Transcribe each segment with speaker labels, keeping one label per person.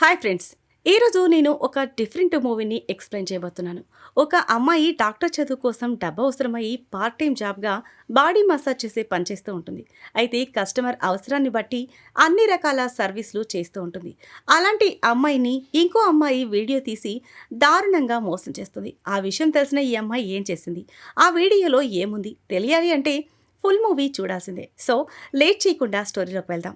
Speaker 1: Hi friends. ఈరోజు నేను ఒక డిఫరెంట్ మూవీని ఎక్స్‌ప్లెయిన్ చేయబోతున్నాను. ఒక అమ్మాయి డాక్టర్ చదువు కోసం డబ్బు అవసరమయ్యి పార్ట్ టైమ్ జాబ్‌గా బాడీ మసాజ్ చేసే పని చేస్తూ ఉంటుంది. అయితే కస్టమర్ అవసరాన్ని బట్టి అన్ని రకాల సర్వీస్‌లు చేస్తూ ఉంటుంది. అలాంటి అమ్మాయిని ఇంకో అమ్మాయి వీడియో తీసి దారుణంగా మోసం చేస్తుంది. ఆ విషయం తెలిసిన ఈ అమ్మాయి ఏం చేసింది? ఆ వీడియోలో ఏముంది? తెలియాలి అంటే ఫుల్ మూవీ చూడాల్సిందే. సో, లేట్ చేయకుండా స్టోరీలోకి వెళ్దాం.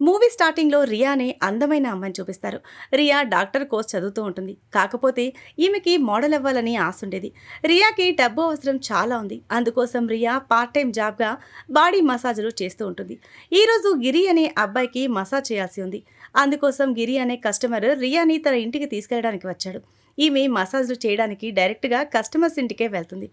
Speaker 1: మూవీ స్టార్టింగ్లో రియా అనే అందమైన అమ్మాయిని చూపిస్తారు. రియా డాక్టర్ కోర్స్ చదువుతూ ఉంటుంది. కాకపోతే ఈమెకి మోడల్ అవ్వాలని ఆశ ఉండేది. రియాకి డబ్బు అవసరం చాలా ఉంది. అందుకోసం రియా పార్ట్ టైం జాబ్గా బాడీ మసాజ్లు చేస్తూ ఉంటుంది. ఈరోజు గిరి అనే అబ్బాయికి మసాజ్ చేయాల్సి ఉంది. అందుకోసం గిరి అనే కస్టమర్ రియాని తన ఇంటికి తీసుకెళ్ళడానికి వచ్చాడు. ఈమె మసాజ్లు చేయడానికి డైరెక్ట్గా కస్టమర్స్ ఇంటికే వెళ్తుంది.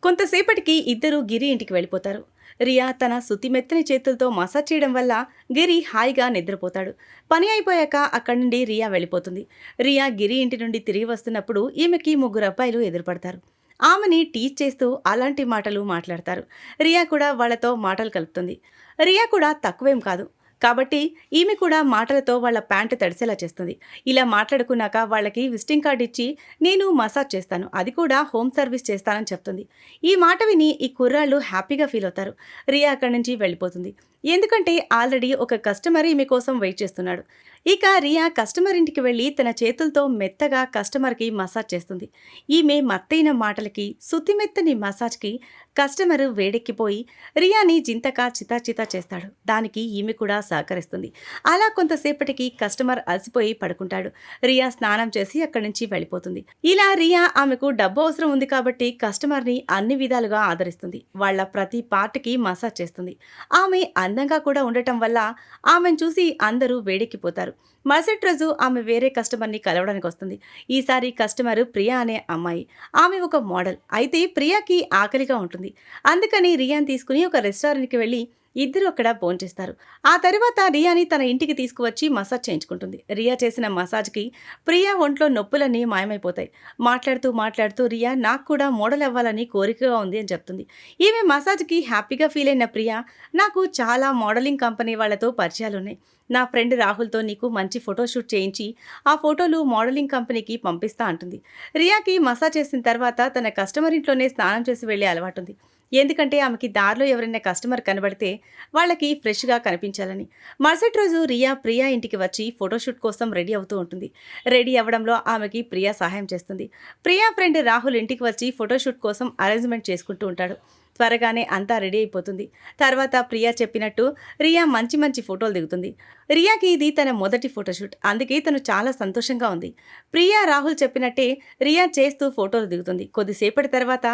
Speaker 1: కొంతసేపటికి ఇద్దరు గిరి ఇంటికి వెళ్ళిపోతారు. రియా తన శుతిమెత్తని చేతులతో మసాజ్ చేయడం వల్ల గిరి హాయిగా నిద్రపోతాడు. పని అయిపోయాక అక్కడి నుండి రియా వెళ్ళిపోతుంది. రియా గిరి ఇంటి నుండి తిరిగి వస్తున్నప్పుడు ఈమెకి ముగ్గురు అబ్బాయిలు ఎదురుపడతారు. ఆమెని టీచ్ చేస్తూ అలాంటి మాటలు మాట్లాడతారు. రియా కూడా వాళ్ళతో మాటలు కలుపుతుంది. రియా కూడా తక్కువేం కాదు. కాబట్టి ఈమె కూడా మాటలతో వాళ్ళ ప్యాంటు తడిసేలా చేస్తుంది. ఇలా మాట్లాడుకున్నాక వాళ్ళకి విజిటింగ్ కార్డు ఇచ్చి నేను మసాజ్ చేస్తాను, అది కూడా హోమ్ సర్వీస్ చేస్తానని చెప్తుంది. ఈ మాట విని ఈ కుర్రాళ్ళు హ్యాపీగా ఫీల్ అవుతారు. రియా అక్కడి నుంచి వెళ్ళిపోతుంది. ఎందుకంటే ఆల్రెడీ ఒక కస్టమర్ ఈమె కోసం వెయిట్ చేస్తున్నాడు. ఇక రియా కస్టమర్ ఇంటికి వెళ్ళి తన చేతులతో మెత్తగా కస్టమర్కి మసాజ్ చేస్తుంది. ఈమె మత్తైన మాటలకి శుతిమెత్తని మసాజ్కి కస్టమర్ వేడెక్కిపోయి రియాని జింతగా చితాచితా చేస్తాడు. దానికి ఈమె కూడా సహకరిస్తుంది. అలా కొంతసేపటికి కస్టమర్ అలసిపోయి పడుకుంటాడు. రియా స్నానం చేసి అక్కడి నుంచి వెళ్ళిపోతుంది. ఇలా రియా ఆమెకు డబ్బు అవసరం ఉంది కాబట్టి కస్టమర్ని అన్ని విధాలుగా ఆదరిస్తుంది. వాళ్ళ ప్రతి పార్ట్కి మసాజ్ చేస్తుంది. ఆమె అందంగా కూడా ఉండటం వల్ల ఆమెను చూసి అందరూ వేడెక్కిపోతారు. మరుసటి రోజు ఆమె వేరే కస్టమర్ని కలవడానికి వస్తుంది. ఈసారి కస్టమర్ ప్రియా అనే అమ్మాయి. ఆమె ఒక మోడల్. అయితే ప్రియాకి ఆకలిగా ఉంటుంది. అందుకని రియాని తీసుకుని ఒక రెస్టారెంట్కి వెళ్ళి ఇద్దరు అక్కడ భోంచేస్తారు. ఆ తర్వాత రియాని తన ఇంటికి తీసుకువచ్చి మసాజ్ చేయించుకుంటుంది. రియా చేసిన మసాజ్కి ప్రియా ఒంట్లో నొప్పులన్నీ మాయమైపోతాయి. మాట్లాడుతూ మాట్లాడుతూ రియా నాకు కూడా మోడల్ అవ్వాలని కోరికగా ఉంది అని చెప్తుంది. ఈమె మసాజ్కి హ్యాపీగా ఫీల్ అయిన ప్రియా నాకు చాలా మోడలింగ్ కంపెనీ వాళ్ళతో పరిచయాలున్నాయి. నా ఫ్రెండ్ రాహుల్తో నీకు మంచి ఫోటోషూట్ చేయించి ఆ ఫోటోలు మోడలింగ్ కంపెనీకి పంపిస్తా అంటుంది. రియాకి మసాజ్ చేసిన తర్వాత తన కస్టమర్ ఇంట్లోనే స్నానం చేసి వెళ్ళే అలవాటు ఉంది. ఎందుకంటే ఆమెకి దారిలో ఎవరైనా కస్టమర్ కనబడితే వాళ్ళకి ఫ్రెష్గా కనిపించాలని. మరుసటి రోజు రియా ప్రియా ఇంటికి వచ్చి ఫోటోషూట్ కోసం రెడీ అవుతూ ఉంటుంది. రెడీ అవ్వడంలో ఆమెకి ప్రియా సహాయం చేస్తుంది. ప్రియా ఫ్రెండ్ రాహుల్ ఇంటికి వచ్చి ఫోటోషూట్ కోసం అరేంజ్మెంట్ చేసుకుంటూ ఉంటాడు. త్వరగానే అంతా రెడీ అయిపోతుంది. తర్వాత ప్రియా చెప్పినట్టు రియా మంచి మంచి ఫోటోలు దిగుతుంది. రియాకి ఇది తన మొదటి ఫోటోషూట్. అందుకే తను చాలా సంతోషంగా ఉంది. ప్రియా రాహుల్ చెప్పినట్టే రియా చేస్తూ ఫోటోలు దిగుతుంది. కొద్దిసేపటి తర్వాత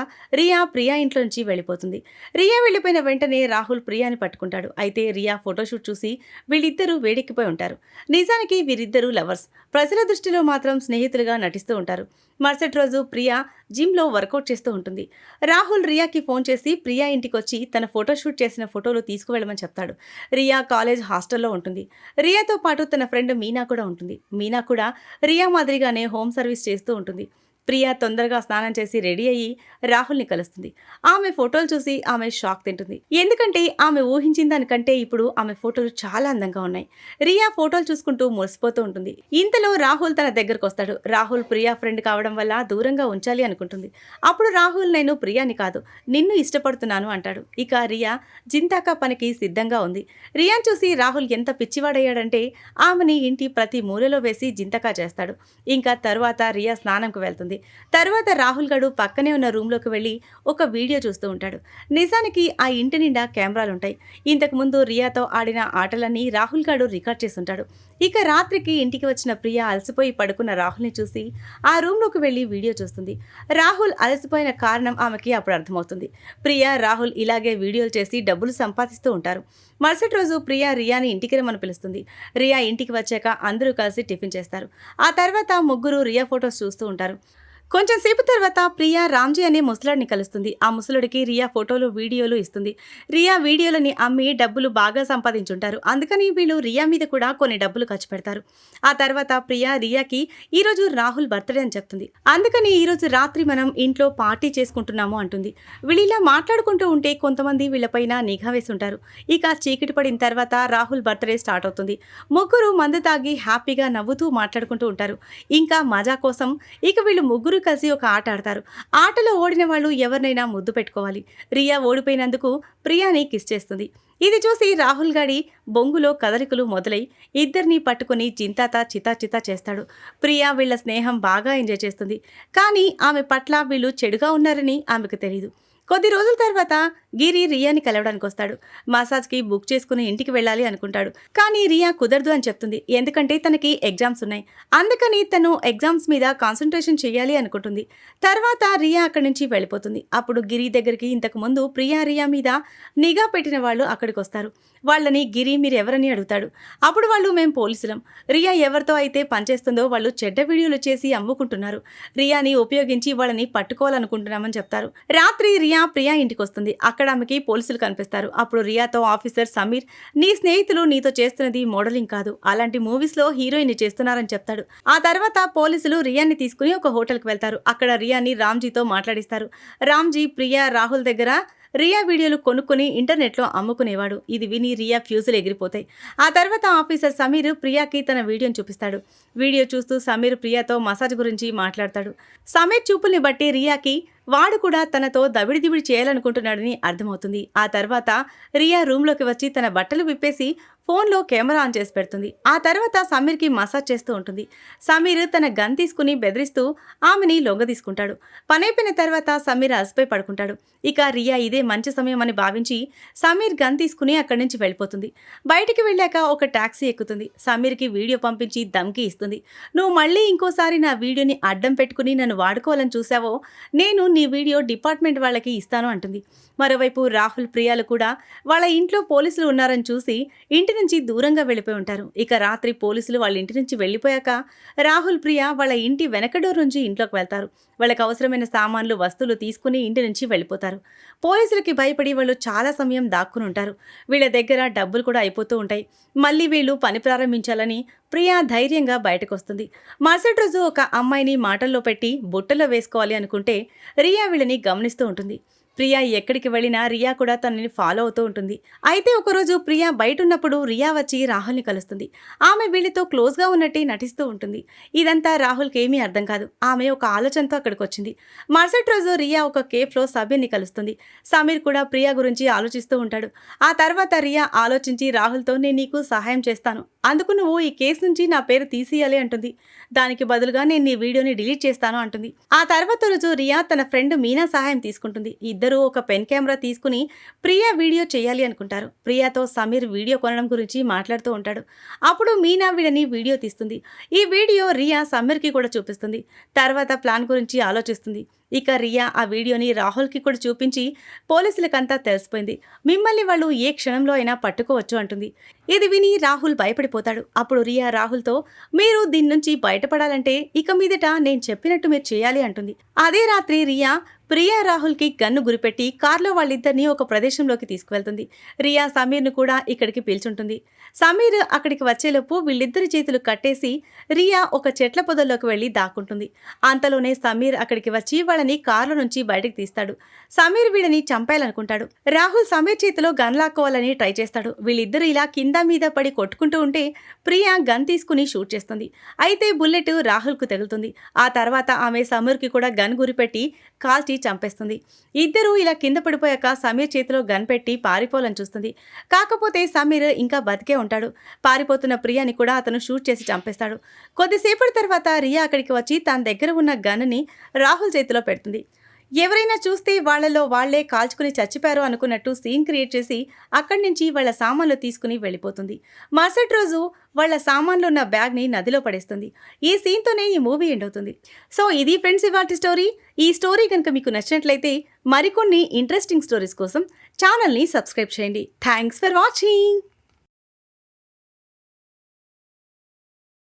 Speaker 1: ప్రియా ఇంట్లో నుంచి వెళ్ళిపోతుంది. రియా వెళ్ళిపోయిన వెంటనే రాహుల్ ప్రియాని పట్టుకుంటాడు. అయితే రియా ఫోటోషూట్ చూసి వీళ్ళిద్దరూ వేడెక్కిపోయి ఉంటారు. నిజానికి వీరిద్దరూ లవర్స్. ప్రజల దృష్టిలో మాత్రం స్నేహితులుగా నటిస్తూ ఉంటారు. మరుసటి రోజు ప్రియా జిమ్లో వర్కౌట్ చేస్తూ ఉంటుంది. రాహుల్ రియాకి ఫోన్ చేసి ప్రియా ఇంటికి వచ్చి తన ఫోటోషూట్ చేసిన ఫోటోలు తీసుకువెళ్ళమని చెప్తాడు. రియా కాలేజ్ హాస్టల్లో ఉంటుంది. రియాతో పాటు తన ఫ్రెండ్ మీనా కూడా ఉంటుంది. మీనా కూడా రియా మాదిరిగానే హోమ్ సర్వీస్ చేస్తూ ఉంటుంది. ప్రియా తొందరగా స్నానం చేసి రెడీ అయ్యి రాహుల్ని కలుస్తుంది. ఆమె ఫోటోలు చూసి ఆమె షాక్ తింటుంది. ఎందుకంటే ఆమె ఊహించిన దానికంటే ఇప్పుడు ఆమె ఫోటోలు చాలా అందంగా ఉన్నాయి. రియా ఫోటోలు చూసుకుంటూ మురిసిపోతూ ఉంటుంది. ఇంతలో రాహుల్ తన దగ్గరకు వస్తాడు. రాహుల్ ప్రియా ఫ్రెండ్ కావడం వల్ల దూరంగా ఉంచాలి అనుకుంటుంది. అప్పుడు రాహుల్ నేను ప్రియాని కాదు నిన్ను ఇష్టపడుతున్నాను అంటాడు. ఇక రియా జింతాకా పనికి సిద్ధంగా ఉంది. రియాని చూసి రాహుల్ ఎంత పిచ్చివాడయ్యాడంటే ఆమెని ఇంటి ప్రతి మూలలో వేసి జింతకా చేస్తాడు. ఇంకా తర్వాత రియా స్నానంకు వెళ్తుంది. తర్వాత రాహుల్ గడు పక్కనే ఉన్న రూమ్లోకి వెళ్ళి ఒక వీడియో చూస్తూ ఉంటాడు. నిజానికి ఆ ఇంటి నిండా కెమెరాలుంటాయి. ఇంతకుముందు రియాతో ఆడిన ఆటలన్నీ రాహుల్ గడు రికార్డ్ చేసుంటాడు. ఇక రాత్రికి ఇంటికి వచ్చిన ప్రియా అలసిపోయి పడుకున్న రాహుల్ని చూసి ఆ రూమ్లోకి వెళ్ళి వీడియో చూస్తుంది. రాహుల్ అలసిపోయిన కారణం ఆమెకి అప్పుడు అర్థమవుతుంది. ప్రియా రాహుల్ ఇలాగే వీడియోలు చేసి డబ్బులు సంపాదిస్తూ ఉంటారు. మరుసటి రోజు ప్రియా రియాని ఇంటికి రమ్మని పిలుస్తుంది. రియా ఇంటికి వచ్చాక అందరూ కలిసి టిఫిన్ చేస్తారు. ఆ తర్వాత ముగ్గురు రియా ఫొటోస్ చూస్తూ ఉంటారు. కొంచెం సేపు తర్వాత ప్రియా రామ్జీ అనే ముసలాడిని కలుస్తుంది. ఆ ముసలుడికి రియా ఫోటోలు, వీడియోలు ఇస్తుంది. రియా వీడియోలని అమ్మి డబ్బులు బాగా సంపాదించుంటారు. అందుకని వీళ్ళు రియా మీద కూడా కొన్ని డబ్బులు ఖర్చు పెడతారు. ఆ తర్వాత ప్రియా రియాకి ఈరోజు రాహుల్ బర్త్డే అని చెప్తుంది. అందుకని ఈరోజు రాత్రి మనం ఇంట్లో పార్టీ చేసుకుంటున్నాము అంటుంది. వీళ్ళిలా మాట్లాడుకుంటూ ఉంటే కొంతమంది వీళ్ళపైన నిఘా వేసి ఉంటారు. ఇక చీకటి పడిన తర్వాత రాహుల్ బర్త్డే స్టార్ట్ అవుతుంది. ముగ్గురు మందు తాగి హ్యాపీగా నవ్వుతూ మాట్లాడుకుంటూ ఉంటారు. ఇంకా మజా కోసం ఇక వీళ్ళు ముగ్గురు కలిసి ఒక ఆట ఆడతారు. ఆటలో ఓడిన వాళ్ళు ఎవరినైనా ముద్దు పెట్టుకోవాలి. రియా ఓడిపోయినందుకు ప్రియాని కిస్ చేస్తుంది. ఇది చూసి రాహుల్ గాడి బొంగులో కదలికలు మొదలై ఇద్దరిని పట్టుకుని జింతాత చితా చేస్తాడు. ప్రియా వీళ్ళ స్నేహం బాగా ఎంజాయ్ చేస్తుంది. కానీ ఆమె పట్ల వీళ్ళు చెడుగా ఉన్నారని ఆమెకు తెలియదు. కొద్ది రోజుల తర్వాత గిరి రియాని కలవడానికి వస్తాడు. మసాజ్కి బుక్ చేసుకుని ఇంటికి వెళ్ళాలి అనుకుంటాడు. కానీ రియా కుదరదు అని చెప్తుంది. ఎందుకంటే తనకి ఎగ్జామ్స్ ఉన్నాయి. అందుకని తను ఎగ్జామ్స్ మీద కాన్సన్ట్రేషన్ చేయాలి అనుకుంటుంది. తర్వాత రియా అక్కడి నుంచి వెళ్ళిపోతుంది. అప్పుడు గిరి దగ్గరికి ఇంతకు ముందు ప్రియా రియా మీద నిఘా పెట్టిన వాళ్ళు అక్కడికి వస్తారు. వాళ్ళని గిరి మీరు ఎవరని అడుగుతాడు. అప్పుడు వాళ్ళు మేము పోలీసులం. రియా ఎవరితో అయితే పనిచేస్తుందో వాళ్ళు చెడ్డ వీడియోలు చేసి అమ్ముకుంటున్నారు. రియాని ఉపయోగించి వాళ్ళని పట్టుకోవాలనుకుంటున్నామని చెప్తారు. రాత్రి ప్రియా ఇంటికి వస్తుంది. అక్కడ ఆమెకి పోలీసులు కనిపిస్తారు. అప్పుడు రియాతో ఆఫీసర్ సమీర్ నీ స్నేహితులు నీతో చేస్తున్నది మోడలింగ్ కాదు, అలాంటి మూవీస్లో హీరోయిన్ చేస్తున్నారని చెప్తాడు. ఆ తర్వాత పోలీసులు రియాని తీసుకుని ఒక హోటల్కి వెళ్తారు. అక్కడ రియాని రామ్జీతో మాట్లాడిస్తారు. రామ్జీ ప్రియా రాహుల్ దగ్గర రియా వీడియోలు కొనుక్కొని ఇంటర్నెట్లో అమ్ముకునేవాడు. ఇది విని రియా ఫ్యూజులు ఎగిరిపోతాయి. ఆ తర్వాత ఆఫీసర్ సమీర్ ప్రియాకి తన వీడియోని చూపిస్తాడు. వీడియో చూస్తూ సమీర్ ప్రియాతో మసాజ్ గురించి మాట్లాడతాడు. సమీర్ చూపుల్ని బట్టి రియాకి వాడు కూడా తనతో దవిడి చేయాలనుకుంటున్నాడని అర్థమవుతుంది. ఆ తర్వాత రియా రూమ్లోకి వచ్చి తన బట్టలు విప్పేసి ఫోన్లో కెమెరా ఆన్ చేసి పెడుతుంది. ఆ తర్వాత సమీర్కి మసాజ్ చేస్తూ ఉంటుంది. సమీర్ తన గన్ తీసుకుని బెదిరిస్తూ ఆమెని లొంగ తీసుకుంటాడు. పనైపోయిన తర్వాత సమీర్ అలసిపోయి పడుకుంటాడు. ఇక రియా ఇదే మంచి సమయం అని భావించి సమీర్ గన్ తీసుకుని అక్కడి నుంచి వెళ్ళిపోతుంది. బయటికి వెళ్ళాక ఒక టాక్సీ ఎక్కుతుంది. సమీర్కి వీడియో పంపించి ధమ్కి ఇస్తుంది. నువ్వు మళ్ళీ ఇంకోసారి నా వీడియోని అడ్డం పెట్టుకుని నన్ను వాడుకోవాలని చూసావో నేను నీ వీడియో డిపార్ట్మెంట్ వాళ్ళకి ఇస్తాను అంటుంది. మరోవైపు రాహుల్ ప్రియాలు కూడా వాళ్ళ ఇంట్లో పోలీసులు ఉన్నారని చూసి ఇంటి నుంచి దూరంగా వెళ్ళిపోయి ఉంటారు. ఇక రాత్రి పోలీసులు వాళ్ళ ఇంటి నుంచి వెళ్ళిపోయాక రాహుల్ ప్రియా వాళ్ళ ఇంటి వెనక డోర్ నుంచి ఇంట్లోకి వెళ్తారు. వాళ్ళకి అవసరమైన సామాన్లు వస్తువులు తీసుకుని ఇంటి నుంచి వెళ్ళిపోతారు. పోలీసులకి భయపడి వాళ్ళు చాలా సమయం దాక్కుని ఉంటారు. వీళ్ళ దగ్గర డబ్బులు కూడా అయిపోతూ ఉంటాయి. మళ్ళీ వీళ్ళు పని ప్రారంభించాలని ప్రియా ధైర్యంగా బయటకు వస్తుంది. మరుసటి రోజు ఒక అమ్మాయిని మాటల్లో పెట్టి బుట్టలో వేసుకోవాలి అనుకుంటే రియా వీళ్ళని గమనిస్తూ ఉంటుంది. ప్రియా ఎక్కడికి వెళ్ళినా రియా కూడా తనని ఫాలో అవుతూ ఉంటుంది. అయితే ఒకరోజు ప్రియా బయట ఉన్నప్పుడు రియా వచ్చి రాహుల్ని కలుస్తుంది. ఆమె వీళ్ళతో క్లోజ్గా ఉన్నట్టే నటిస్తూ ఉంటుంది. ఇదంతా రాహుల్కి ఏమీ అర్థం కాదు. ఆమె ఒక ఆలోచనతో అక్కడికి వచ్చింది. మరుసటి రోజు రియా ఒక కేఫ్లో సమీర్ని కలుస్తుంది. సమీర్ కూడా ప్రియా గురించి ఆలోచిస్తూ ఉంటాడు. ఆ తర్వాత రియా ఆలోచించి రాహుల్తో నేను నీకు సహాయం చేస్తాను, అందుకు నువ్వు ఈ కేసు నుంచి నా పేరు తీసేయాలి అంటుంది. దానికి బదులుగా నేను నీ వీడియోని డిలీట్ చేస్తాను అంటుంది. ఆ తర్వాత రోజు రియా తన ఫ్రెండ్ మీనా సహాయం తీసుకుంటుంది. ఇద్దరూ ఒక పెన్ కెమెరా తీసుకుని ప్రియా వీడియో చేయాలి అనుకుంటారు. ప్రియాతో సమీర్ వీడియో కొనడం గురించి మాట్లాడుతూ ఉంటాడు. అప్పుడు మీనా వీడిని వీడియో తీస్తుంది. ఈ వీడియో రియా సమీర్కి కూడా చూపిస్తుంది. తర్వాత ప్లాన్ గురించి ఆలోచిస్తుంది. ఇక రియా ఆ వీడియోని రాహుల్కి కూడా చూపించి పోలీసులకంతా తెలిసిపోయింది. మిమ్మల్ని వాళ్ళు ఏ క్షణంలో అయినా పట్టుకోవచ్చు అంటుంది. ఇది విని రాహుల్ భయపడిపోతాడు. అప్పుడు రియా రాహుల్తో మీరు దీని నుంచి బయటపడాలంటే ఇక మీదట నేను చెప్పినట్టు మీరు చేయాలి అంటుంది. అదే రాత్రి రియా ప్రియా రాహుల్కి గన్ను గురిపెట్టి కార్లో వాళ్ళిద్దరినీ ఒక ప్రదేశంలోకి తీసుకువెళ్తుంది. రియా సమీర్ను కూడా ఇక్కడికి పిలుచుంటుంది. సమీర్ అక్కడికి వచ్చేలోపు వీళ్ళిద్దరి చేతులు కట్టేసి రియా ఒక చెట్ల పొదల్లోకి వెళ్ళి దాక్కుంటుంది. అంతలోనే సమీర్ అక్కడికి వచ్చి వాళ్ళని కార్లో నుంచి బయటకు తీస్తాడు. సమీర్ వీళ్ళని చంపేయాలనుకుంటాడు. రాహుల్ సమీర్ చేతిలో గన్ లాక్కోవాలని ట్రై చేస్తాడు. వీళ్ళిద్దరు ఇలా కింద మీద పడి కొట్టుకుంటూ ఉంటే ప్రియా గన్ తీసుకుని షూట్ చేస్తుంది. అయితే బుల్లెట్ రాహుల్కు తగులుతుంది. ఆ తర్వాత ఆమె సమీర్కి కూడా గన్ గురిపెట్టి కాల్చి చంపేస్తుంది. ఇద్దరూ ఇలా కింద పడిపోయాక సమీర్ చేతిలో గన్ పెట్టి పారిపోవాలని చూస్తుంది. కాకపోతే సమీర్ ఇంకా బతికే ఉంటాడు. పారిపోతున్న ప్రియాని కూడా అతను షూట్ చేసి చంపేస్తాడు. కొద్దిసేపటి తర్వాత రియా అక్కడికి వచ్చి తన దగ్గర ఉన్న గన్నుని రాహుల్ చేతిలో పెడుతుంది. ఎవరైనా చూస్తే వాళ్లలో వాళ్లే కాల్చుకుని చచ్చిపోయారు అనుకున్నట్టు సీన్ క్రియేట్ చేసి అక్కడి నుంచి వాళ్ళ సామాన్లు తీసుకుని వెళ్ళిపోతుంది. మరుసటి రోజు వాళ్ళ సామాన్లు ఉన్న బ్యాగ్ని నదిలో పడేస్తుంది. ఈ సీన్తోనే ఈ మూవీ ఎండ్ అవుతుంది. సో ఇది ఫ్రెండ్స్ ఇవాల్టి స్టోరీ. ఈ స్టోరీ కనుక మీకు నచ్చినట్లయితే మరికొన్ని ఇంట్రెస్టింగ్ స్టోరీస్ కోసం ఛానల్ని సబ్స్క్రైబ్ చేయండి. Thanks for watching.